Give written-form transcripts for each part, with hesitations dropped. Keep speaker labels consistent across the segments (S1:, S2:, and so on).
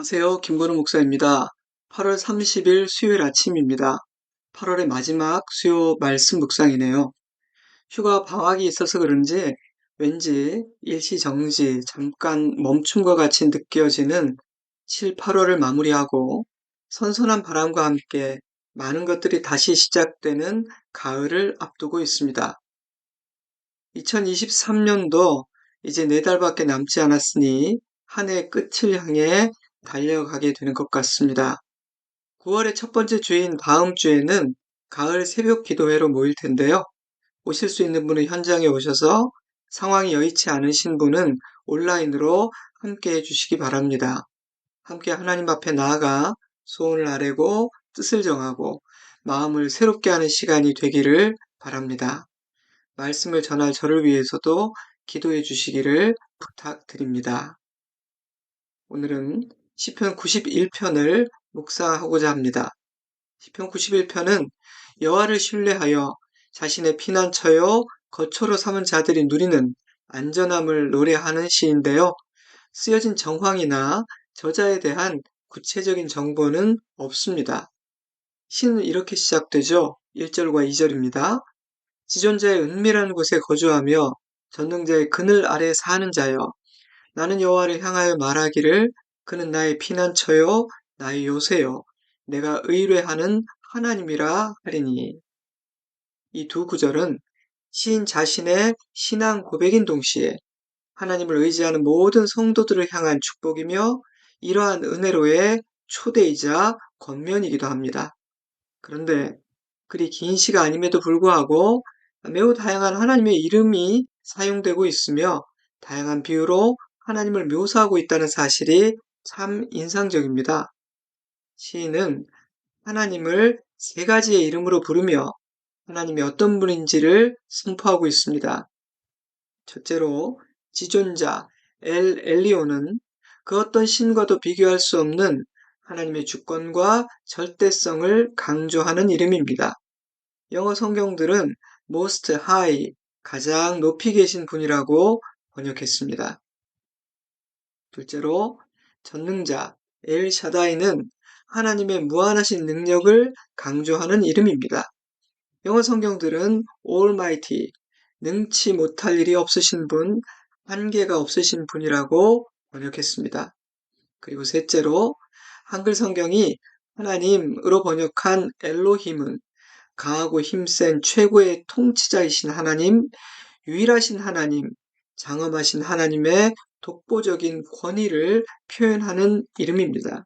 S1: 안녕하세요. 김건우 목사입니다. 8월 30일 수요일 아침입니다. 8월의 마지막 수요 말씀 묵상이네요. 휴가 방학이 있어서 그런지 왠지 일시정지, 잠깐 멈춤과 같이 느껴지는 7, 8월을 마무리하고 선선한 바람과 함께 많은 것들이 다시 시작되는 가을을 앞두고 있습니다. 2023년도 이제 4달밖에 남지 않았으니 한 해 끝을 향해 달려가게 되는 것 같습니다. 9월의 첫 번째 주인 다음 주에는 가을 새벽 기도회로 모일 텐데요. 오실 수 있는 분은 현장에 오셔서 상황이 여의치 않으신 분은 온라인으로 함께 해주시기 바랍니다. 함께 하나님 앞에 나아가 소원을 아뢰고 뜻을 정하고 마음을 새롭게 하는 시간이 되기를 바랍니다. 말씀을 전할 저를 위해서도 기도해 주시기를 부탁드립니다. 오늘은 시편 91편을 묵상하고자 합니다. 시편 91편은 여호와를 신뢰하여 자신의 피난처요 거처로 삼은 자들이 누리는 안전함을 노래하는 시인데요. 쓰여진 정황이나 저자에 대한 구체적인 정보는 없습니다. 시는 이렇게 시작되죠. 1절과 2절입니다. 지존자의 은밀한 곳에 거주하며 전능자의 그늘 아래 사는 자여, 나는 여호와를 향하여 말하기를 그는 나의 피난처요 나의 요새요 내가 의뢰하는 하나님이라 하리니. 이 두 구절은 시인 자신의 신앙 고백인 동시에 하나님을 의지하는 모든 성도들을 향한 축복이며 이러한 은혜로의 초대이자 권면이기도 합니다. 그런데 그리 긴 시가 아님에도 불구하고 매우 다양한 하나님의 이름이 사용되고 있으며 다양한 비유로 하나님을 묘사하고 있다는 사실이 참 인상적입니다. 시인은 하나님을 세 가지의 이름으로 부르며 하나님이 어떤 분인지를 선포하고 있습니다. 첫째로 지존자 엘 엘리오는 그 어떤 신과도 비교할 수 없는 하나님의 주권과 절대성을 강조하는 이름입니다. 영어 성경들은 most high, 가장 높이 계신 분이라고 번역했습니다. 둘째로 전능자 엘 샤다이는 하나님의 무한하신 능력을 강조하는 이름입니다. 영어 성경들은 almighty, 능치 못할 일이 없으신 분, 한계가 없으신 분이라고 번역했습니다. 그리고 셋째로 한글 성경이 하나님으로 번역한 엘로힘은 강하고 힘센 최고의 통치자이신 하나님, 유일하신 하나님, 장엄하신 하나님의 독보적인 권위를 표현하는 이름입니다.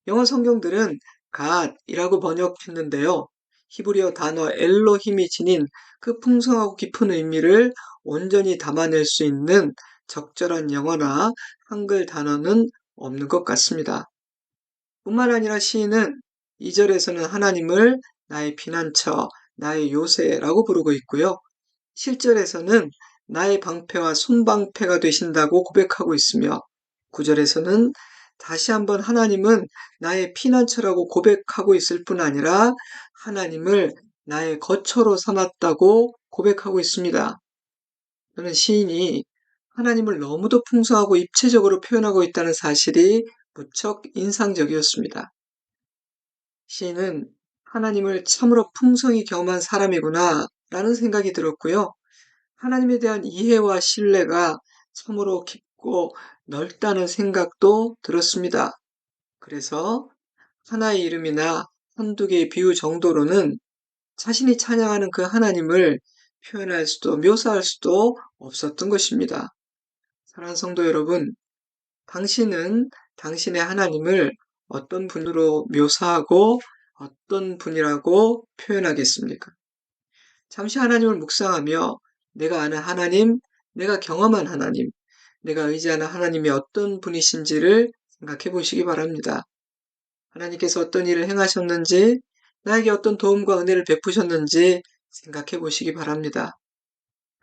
S1: 영어 성경들은 God이라고 번역했는데요. 히브리어 단어 엘로힘이 지닌 그 풍성하고 깊은 의미를 온전히 담아낼 수 있는 적절한 영어나 한글 단어는 없는 것 같습니다. 뿐만 아니라 시인은 2절에서는 하나님을 나의 피난처, 나의 요새라고 부르고 있고요. 7절에서는 나의 방패와 손방패가 되신다고 고백하고 있으며 9절에서는 다시 한번 하나님은 나의 피난처라고 고백하고 있을 뿐 아니라 하나님을 나의 거처로 삼았다고 고백하고 있습니다. 저는 시인이 하나님을 너무도 풍성하고 입체적으로 표현하고 있다는 사실이 무척 인상적이었습니다. 시인은 하나님을 참으로 풍성히 경험한 사람이구나 라는 생각이 들었고요. 하나님에 대한 이해와 신뢰가 참으로 깊고 넓다는 생각도 들었습니다. 그래서 하나의 이름이나 한두 개의 비유 정도로는 자신이 찬양하는 그 하나님을 표현할 수도 묘사할 수도 없었던 것입니다. 사랑하는 성도 여러분, 당신은 당신의 하나님을 어떤 분으로 묘사하고 어떤 분이라고 표현하겠습니까? 잠시 하나님을 묵상하며 내가 아는 하나님, 내가 경험한 하나님, 내가 의지하는 하나님이 어떤 분이신지를 생각해 보시기 바랍니다. 하나님께서 어떤 일을 행하셨는지, 나에게 어떤 도움과 은혜를 베푸셨는지 생각해 보시기 바랍니다.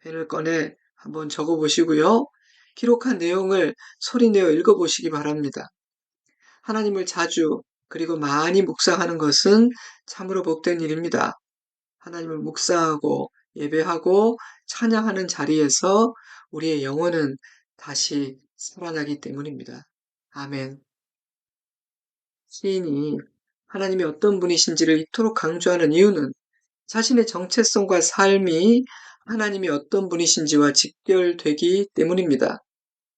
S1: 펜을 꺼내 한번 적어 보시고요. 기록한 내용을 소리내어 읽어 보시기 바랍니다. 하나님을 자주 그리고 많이 묵상하는 것은 참으로 복된 일입니다. 하나님을 묵상하고 예배하고 찬양하는 자리에서 우리의 영혼은 다시 살아나기 때문입니다. 아멘. 시인이 하나님이 어떤 분이신지를 이토록 강조하는 이유는 자신의 정체성과 삶이 하나님이 어떤 분이신지와 직결되기 때문입니다.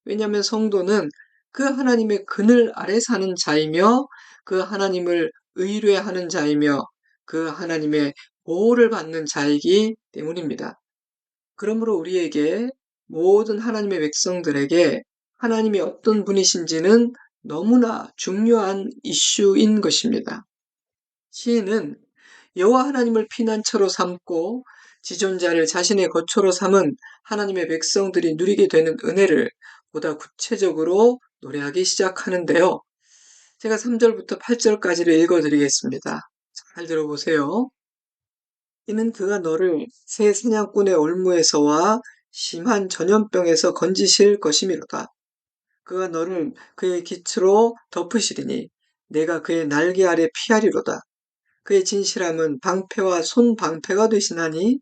S1: 왜냐하면 성도는 그 하나님의 그늘 아래 사는 자이며 그 하나님을 의뢰하는 자이며 그 하나님의 보호를 받는 자이기 때문입니다. 그러므로 우리에게 모든 하나님의 백성들에게 하나님이 어떤 분이신지는 너무나 중요한 이슈인 것입니다. 시인은 여호와 하나님을 피난처로 삼고 지존자를 자신의 거처로 삼은 하나님의 백성들이 누리게 되는 은혜를 보다 구체적으로 노래하기 시작하는데요. 제가 3절부터 8절까지를 읽어드리겠습니다. 잘 들어보세요. 이는 그가 너를 새 사냥꾼의 올무에서와 심한 전염병에서 건지실 것이미로다. 그가 너를 그의 깃으로 덮으시리니 내가 그의 날개 아래 피하리로다. 그의 진실함은 방패와 손방패가 되시나니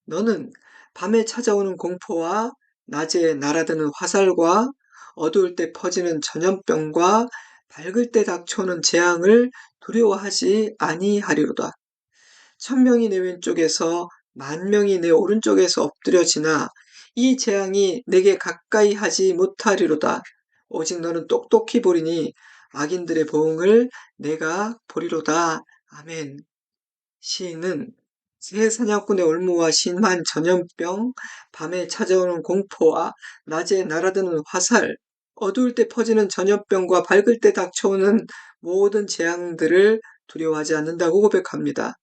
S1: 너는 밤에 찾아오는 공포와 낮에 날아드는 화살과 어두울 때 퍼지는 전염병과 밝을 때 닥쳐오는 재앙을 두려워하지 아니하리로다. 1000명이 내 왼쪽에서 10,000명이 내 오른쪽에서 엎드려지나 이 재앙이 내게 가까이 하지 못하리로다. 오직 너는 똑똑히 보리니 악인들의 보응을 내가 보리로다. 아멘. 시인은 새 사냥꾼의 올무와 심한 전염병, 밤에 찾아오는 공포와 낮에 날아드는 화살, 어두울 때 퍼지는 전염병과 밝을 때 닥쳐오는 모든 재앙들을 두려워하지 않는다고 고백합니다.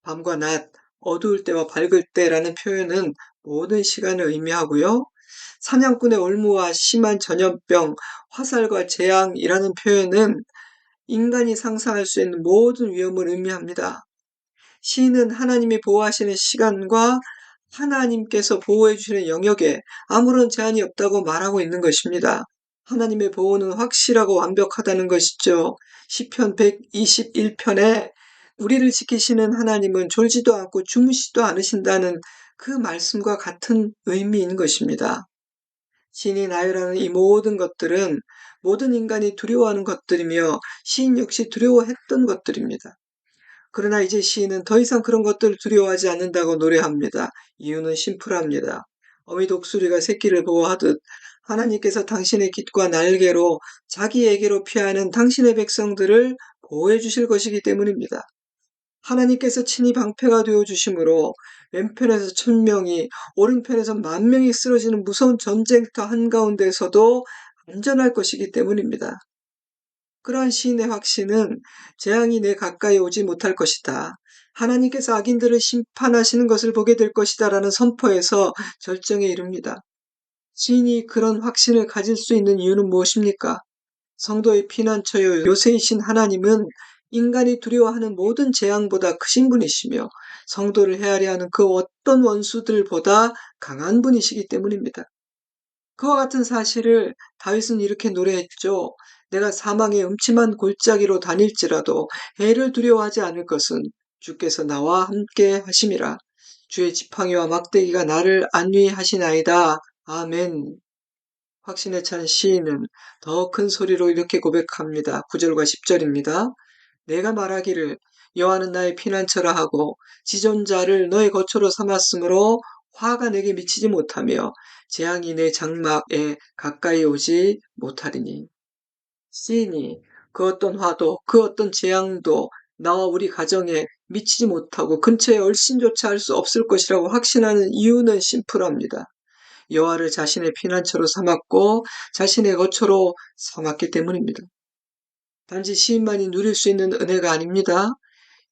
S1: 밤과 낮, 어두울 때와 밝을 때라는 표현은 모든 시간을 의미하고요. 사냥꾼의 올무와 심한 전염병, 화살과 재앙이라는 표현은 인간이 상상할 수 있는 모든 위험을 의미합니다. 시인은 하나님이 보호하시는 시간과 하나님께서 보호해 주시는 영역에 아무런 제한이 없다고 말하고 있는 것입니다. 하나님의 보호는 확실하고 완벽하다는 것이죠. 시편 121편에 우리를 지키시는 하나님은 졸지도 않고 주무시지도 않으신다는 그 말씀과 같은 의미인 것입니다. 시인이 나열하는 이 모든 것들은 모든 인간이 두려워하는 것들이며 시인 역시 두려워했던 것들입니다. 그러나 이제 시인은 더 이상 그런 것들을 두려워하지 않는다고 노래합니다. 이유는 심플합니다. 어미 독수리가 새끼를 보호하듯 하나님께서 당신의 깃과 날개로 자기에게로 피하는 당신의 백성들을 보호해 주실 것이기 때문입니다. 하나님께서 친히 방패가 되어 주심으로 왼편에서 1000명이 오른편에서 10,000명이 쓰러지는 무서운 전쟁터 한가운데서도 안전할 것이기 때문입니다. 그러한 시인의 확신은 재앙이 내 가까이 오지 못할 것이다. 하나님께서 악인들을 심판하시는 것을 보게 될 것이다 라는 선포에서 절정에 이릅니다. 시인이 그런 확신을 가질 수 있는 이유는 무엇입니까? 성도의 피난처요 요새이신 하나님은 인간이 두려워하는 모든 재앙보다 크신 분이시며 성도를 헤아려 하는 그 어떤 원수들보다 강한 분이시기 때문입니다. 그와 같은 사실을 다윗은 이렇게 노래했죠. 내가 사망의 음침한 골짜기로 다닐지라도 해를 두려워하지 않을 것은 주께서 나와 함께 하심이라. 주의 지팡이와 막대기가 나를 안위하시나이다. 아멘. 확신에 찬 시인은 더 큰 소리로 이렇게 고백합니다. 9절과 10절입니다. 내가 말하기를 여호와는 나의 피난처라 하고 지존자를 너의 거처로 삼았으므로 화가 내게 미치지 못하며 재앙이 내 장막에 가까이 오지 못하리니. 시인이 그 어떤 화도 그 어떤 재앙도 나와 우리 가정에 미치지 못하고 근처에 얼씬조차 할 수 없을 것이라고 확신하는 이유는 심플합니다. 여호와를 자신의 피난처로 삼았고 자신의 거처로 삼았기 때문입니다. 단지 시인만이 누릴 수 있는 은혜가 아닙니다.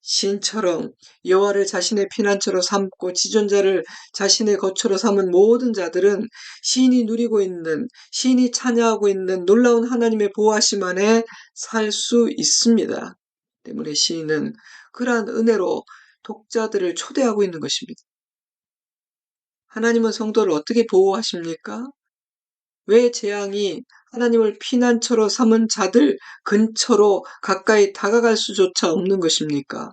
S1: 시인처럼 여호와를 자신의 피난처로 삼고 지존자를 자신의 거처로 삼은 모든 자들은 시인이 누리고 있는, 시인이 찬양하고 있는 놀라운 하나님의 보호하심 안에 살 수 있습니다. 때문에 시인은 그러한 은혜로 독자들을 초대하고 있는 것입니다. 하나님은 성도를 어떻게 보호하십니까? 왜 재앙이 하나님을 피난처로 삼은 자들 근처로 가까이 다가갈 수조차 없는 것입니까?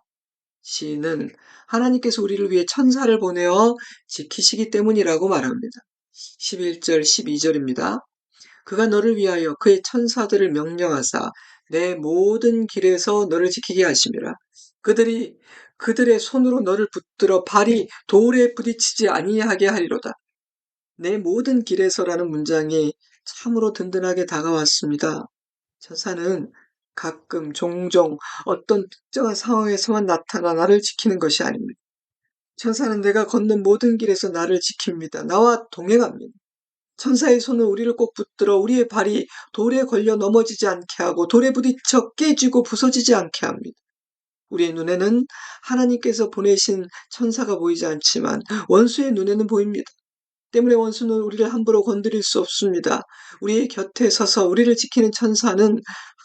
S1: 시인은 하나님께서 우리를 위해 천사를 보내어 지키시기 때문이라고 말합니다. 11절, 12절입니다. 그가 너를 위하여 그의 천사들을 명령하사 내 모든 길에서 너를 지키게 하심이라. 그들이 그들의 손으로 너를 붙들어 발이 돌에 부딪히지 아니하게 하리로다. 내 모든 길에서라는 문장이 참으로 든든하게 다가왔습니다. 천사는 가끔 종종 어떤 특정한 상황에서만 나타나 나를 지키는 것이 아닙니다. 천사는 내가 걷는 모든 길에서 나를 지킵니다. 나와 동행합니다. 천사의 손은 우리를 꼭 붙들어 우리의 발이 돌에 걸려 넘어지지 않게 하고 돌에 부딪혀 깨지고 부서지지 않게 합니다. 우리의 눈에는 하나님께서 보내신 천사가 보이지 않지만 원수의 눈에는 보입니다. 때문에 원수는 우리를 함부로 건드릴 수 없습니다. 우리의 곁에 서서 우리를 지키는 천사는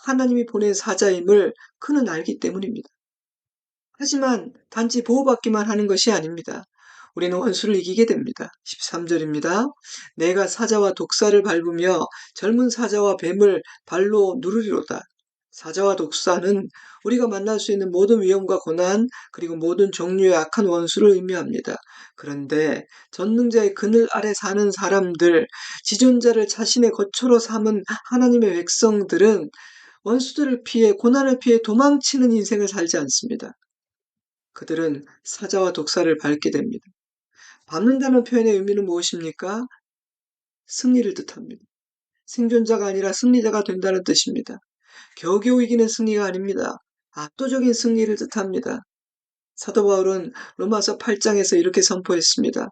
S1: 하나님이 보낸 사자임을 그는 알기 때문입니다. 하지만 단지 보호받기만 하는 것이 아닙니다. 우리는 원수를 이기게 됩니다. 13절입니다. 내가 사자와 독사를 밟으며 젊은 사자와 뱀을 발로 누르리로다. 사자와 독사는 우리가 만날 수 있는 모든 위험과 고난 그리고 모든 종류의 악한 원수를 의미합니다. 그런데 전능자의 그늘 아래 사는 사람들, 지존자를 자신의 거처로 삼은 하나님의 백성들은 원수들을 피해 고난을 피해 도망치는 인생을 살지 않습니다. 그들은 사자와 독사를 밟게 됩니다. 밟는다는 표현의 의미는 무엇입니까? 승리를 뜻합니다. 생존자가 아니라 승리자가 된다는 뜻입니다. 겨우겨우 이기는 승리가 아닙니다. 압도적인 승리를 뜻합니다. 사도 바울은 로마서 8장에서 이렇게 선포했습니다.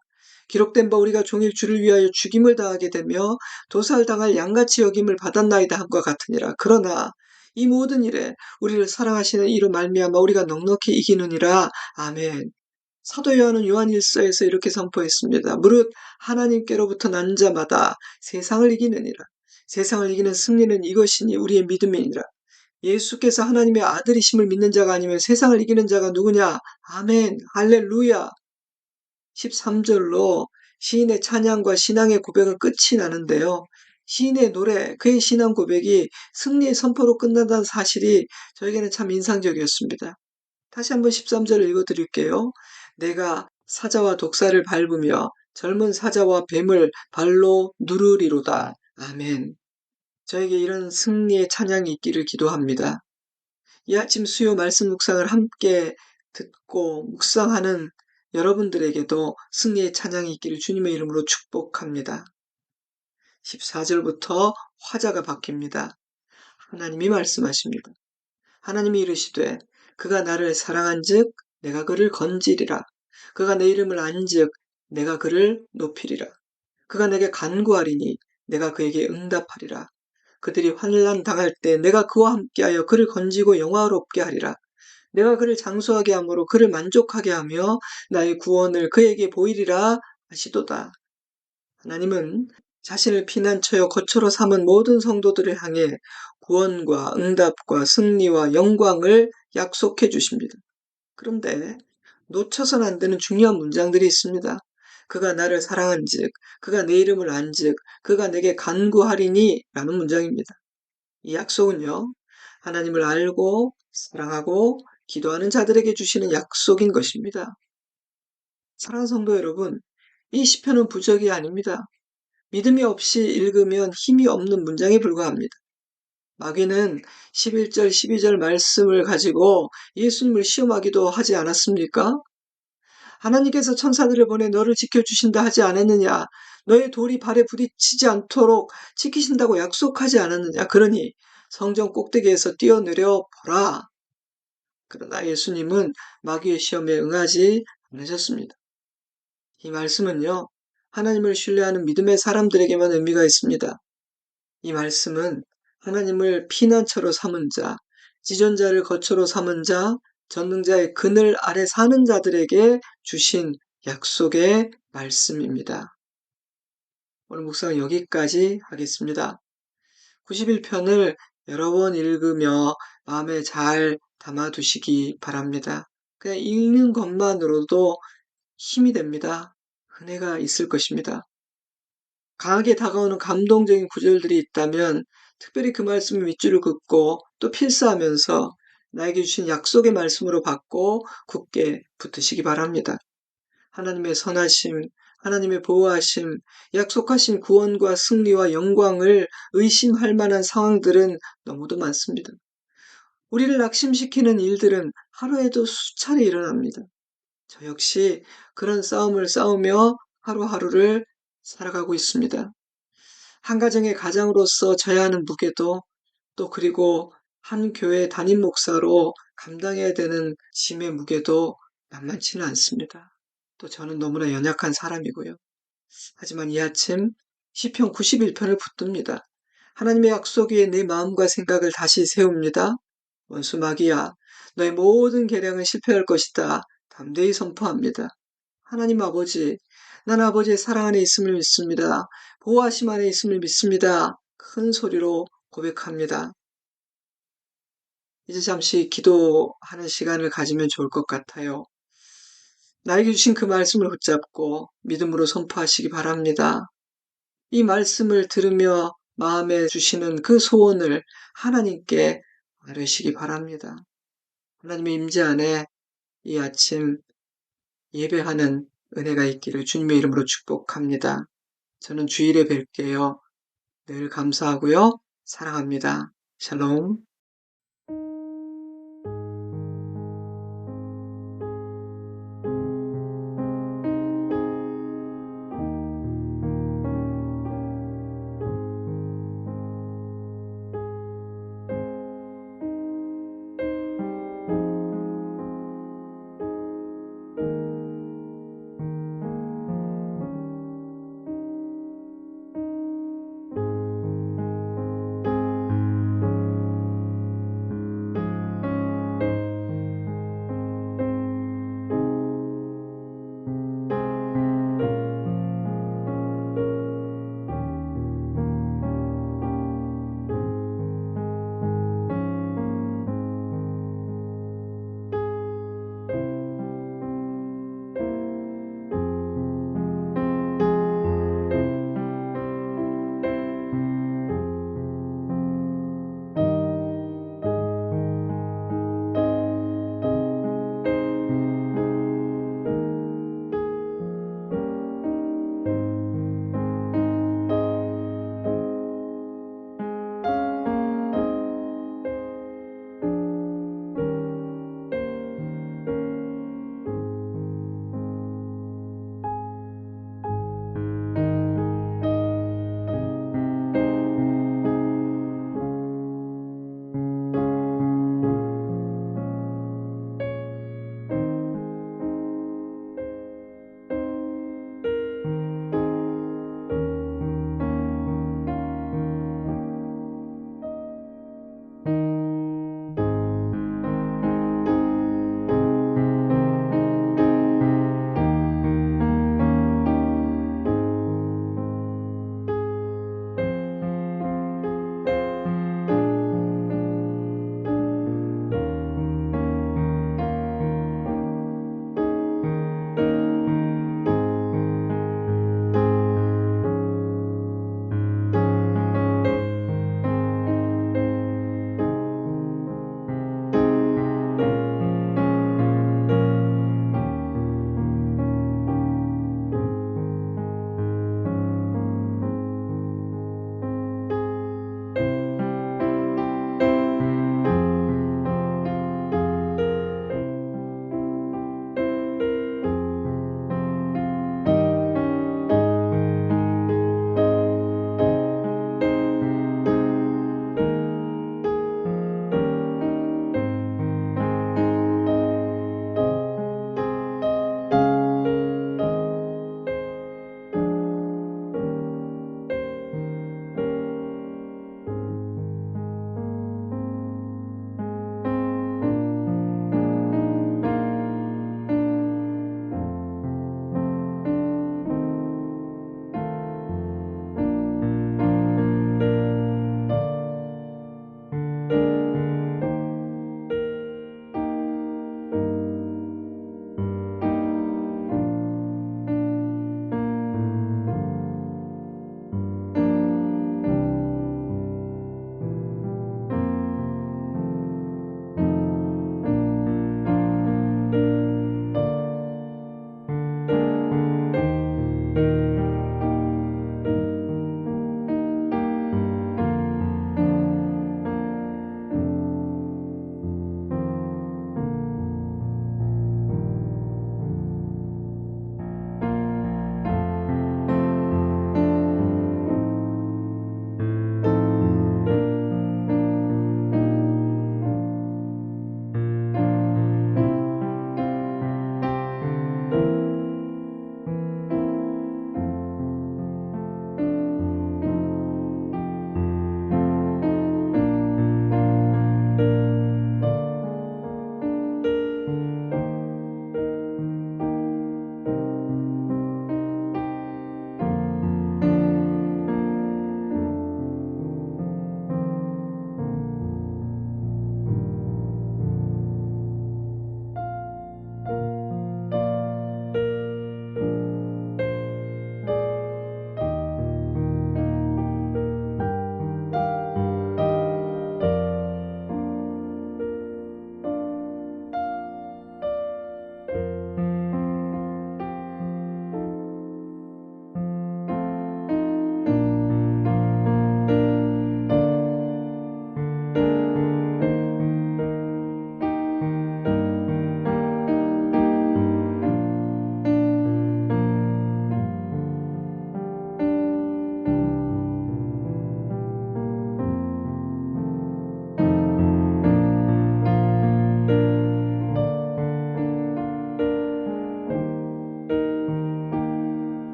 S1: 기록된 바 우리가 종일 주를 위하여 죽임을 당하게 되며 도살당할 양같이 여김을 받았나이다 함과 같으니라. 그러나 이 모든 일에 우리를 사랑하시는 이로 말미암아 우리가 넉넉히 이기느니라. 아멘. 사도 요한은 요한일서에서 이렇게 선포했습니다. 무릇 하나님께로부터 난 자마다 세상을 이기느니라. 세상을 이기는 승리는 이것이니 우리의 믿음이니라. 예수께서 하나님의 아들이심을 믿는 자가 아니면 세상을 이기는 자가 누구냐? 아멘, 할렐루야. 13절로 시인의 찬양과 신앙의 고백은 끝이 나는데요. 시인의 노래, 그의 신앙 고백이 승리의 선포로 끝난다는 사실이 저에게는 참 인상적이었습니다. 다시 한번 13절을 읽어드릴게요. 내가 사자와 독사를 밟으며 젊은 사자와 뱀을 발로 누르리로다. 아멘. 저에게 이런 승리의 찬양이 있기를 기도합니다. 이 아침 수요 말씀 묵상을 함께 듣고 묵상하는 여러분들에게도 승리의 찬양이 있기를 주님의 이름으로 축복합니다. 14절부터 화자가 바뀝니다. 하나님이 말씀하십니다. 하나님이 이르시되 그가 나를 사랑한즉 내가 그를 건지리라. 그가 내 이름을 안즉 내가 그를 높이리라. 그가 내게 간구하리니 내가 그에게 응답하리라. 그들이 환난 당할 때 내가 그와 함께하여 그를 건지고 영화롭게 하리라. 내가 그를 장수하게 함으로 그를 만족하게 하며 나의 구원을 그에게 보이리라 하시도다. 하나님은 자신을 피난처여 거처로 삼은 모든 성도들을 향해 구원과 응답과 승리와 영광을 약속해 주십니다. 그런데 놓쳐선 안 되는 중요한 문장들이 있습니다. 그가 나를 사랑한즉, 그가 내 이름을 안즉, 그가 내게 간구하리니 라는 문장입니다. 이 약속은요, 하나님을 알고 사랑하고 기도하는 자들에게 주시는 약속인 것입니다. 사랑하는 성도 여러분, 이 시편은 부적이 아닙니다. 믿음이 없이 읽으면 힘이 없는 문장에 불과합니다. 마귀는 11절, 12절 말씀을 가지고 예수님을 시험하기도 하지 않았습니까? 하나님께서 천사들을 보내 너를 지켜주신다 하지 않았느냐? 너의 돌이 발에 부딪히지 않도록 지키신다고 약속하지 않았느냐? 그러니 성전 꼭대기에서 뛰어내려 보라. 그러나 예수님은 마귀의 시험에 응하지 않으셨습니다. 이 말씀은요, 하나님을 신뢰하는 믿음의 사람들에게만 의미가 있습니다. 이 말씀은 하나님을 피난처로 삼은 자, 지존자를 거처로 삼은 자, 전능자의 그늘 아래 사는 자들에게 주신 약속의 말씀입니다. 오늘 묵상은 여기까지 하겠습니다. 91편을 여러 번 읽으며 마음에 잘 담아두시기 바랍니다. 그냥 읽는 것만으로도 힘이 됩니다. 은혜가 있을 것입니다. 강하게 다가오는 감동적인 구절들이 있다면 특별히 그 말씀을 밑줄을 긋고 또 필사하면서 나에게 주신 약속의 말씀으로 받고 굳게 붙으시기 바랍니다. 하나님의 선하심, 하나님의 보호하심, 약속하신 구원과 승리와 영광을 의심할 만한 상황들은 너무도 많습니다. 우리를 낙심시키는 일들은 하루에도 수차례 일어납니다. 저 역시 그런 싸움을 싸우며 하루하루를 살아가고 있습니다. 한 가정의 가장으로서 져야 하는 무게도 또 그리고 한 교회 담임 목사로 감당해야 되는 짐의 무게도 만만치는 않습니다. 또 저는 너무나 연약한 사람이고요. 하지만 이 아침 시편 91편을 붙듭니다. 하나님의 약속 위에 내 마음과 생각을 다시 세웁니다. 원수 마귀야, 너의 모든 계략은 실패할 것이다. 담대히 선포합니다. 하나님 아버지, 난 아버지의 사랑 안에 있음을 믿습니다. 보호하심 안에 있음을 믿습니다. 큰 소리로 고백합니다. 이제 잠시 기도하는 시간을 가지면 좋을 것 같아요. 나에게 주신 그 말씀을 붙잡고 믿음으로 선포하시기 바랍니다. 이 말씀을 들으며 마음에 주시는 그 소원을 하나님께 아뢰시기 바랍니다. 하나님의 임재 안에 이 아침 예배하는 은혜가 있기를 주님의 이름으로 축복합니다. 저는 주일에 뵐게요. 늘 감사하고요. 사랑합니다. 샬롬.